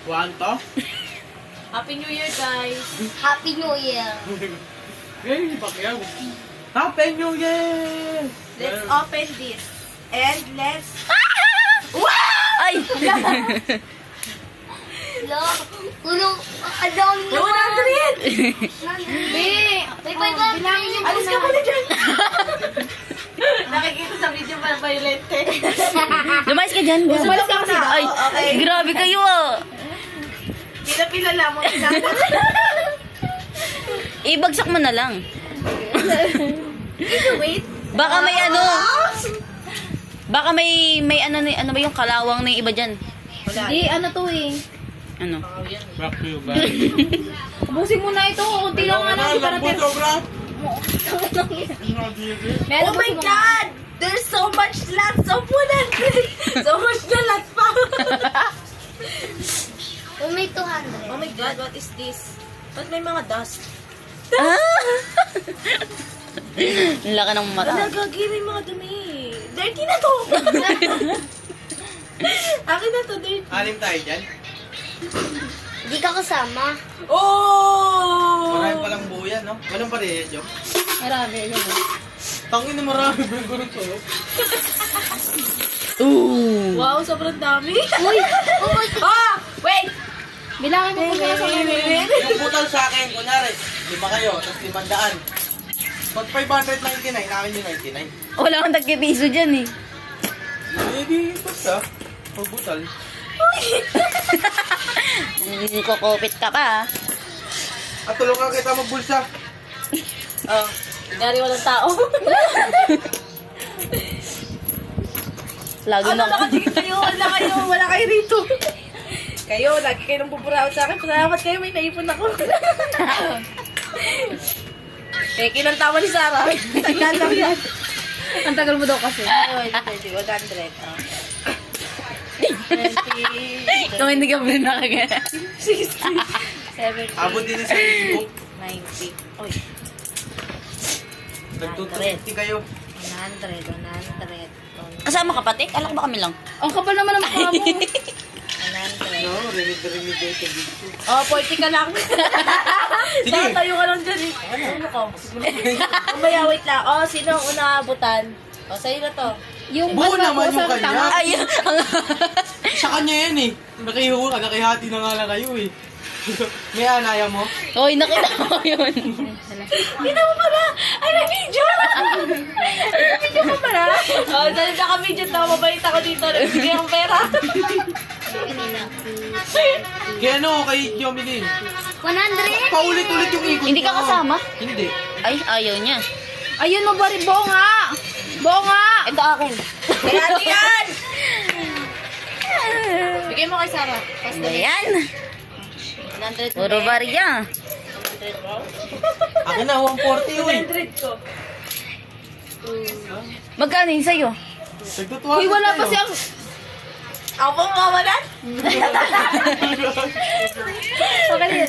One to? Happy New Year, guys. Happy New Year. Hey, bakyaw. Happy New Year! Let's open this. And let's... Ay! Lo, ulo, ang dami May 100! May 500. Bilangin niyo. Alis ka muna dyan. Nakikita sa video pa violente. Lumayas ka dyan. Umalis ka na. Ay, Okay. grabe kayo ah. Pila-pila lang mo. Ibagsak mo na lang. Wait. Baka may ano. Baka may ano ba yung kalawang ng iba dyan. Hindi, ano to eh. Ano? Back to you, back. Ubusin mo na ito. Kunti lang ano. Hindi pa natin. Meron Oh my God! There's so much lots of 100! So much na lots pa! Oh, may 200. Oh my God, what is this? Ba't may mga dust? Ah! Laka ng mata. Wala, gagi, may mga dumi. Dirty na to! Akin na to, dirty. Alim tayo dyan. Hindi ka kasama. Oh! Marami palang buo yan, no? Walang pa rin yan, Marami. Ayan o. Tangin na marami. Gulong to. Ooh. Wow, sobrang dami. Uy, uy, Ah! Wait! Bilangin mo kung meron sa Yung putal sa akin, kunyari, 5 kayo, tapos 500. Pag 599, namin yung 99. Wala kang tagkipiso dyan eh. Eh, di, basta. Pag putal. Kukupit ka pa ah. At tulungan kita magbulsa. Oh, nangyari walang tao. Lagi Ano, na. nakatingin kayo? Wala kayo rito. Kayo, lagi kayo nang buburaot sa akin. Pasalamat kayo, may naipon ako. Eh, kinantawa ni Sarah. Tagal lang yan. Ang tagal mo daw kasi. Ay, 100. 20. Kung hindi ka pa rin nakagana. 60. 70. Abot din sa Facebook. 90. Oy, Nagtututi kayo. 100. 100. Kasama ka pati? Kala ko ba kami lang? Ang kapal naman ang mukha mo. 100. No, rinig kayo sa video. Oh, 40 ka lang. Sige. Tayo ka lang dyan eh. Ano ko? Mamaya, wait lang. Oh, sino ang unaabutan? Oh, sa'yo na to. Yung Buo naman yung sa kanya. tanga. Ay, Sa kanya yan eh. Nakihati na nga lang kayo eh. May anaya mo? Hoy, nakita ko yun. Hindi mo pala! Ay, na-video! Na-video ko pala! Oh, dahil naka-video na, mabait ako dito. Nagbigay akong pera. Kaya ano, kay Jomilin? 100. Paulit-ulit yung ikot Hindi ka mo. kasama? Hindi. Ay, ayaw niya. Ayun mo ba rin? Bonga! Bonga! Ito akin. Kaya ate yan! Bigay mo kay Sarah. Ayan. 100 Puro barya. Akin na, 140 uy. 100 ko. Magkano yun sa'yo? Nagtutuwa Uy, wala pa siyang... Ako pong mawalan? Okay. Okay.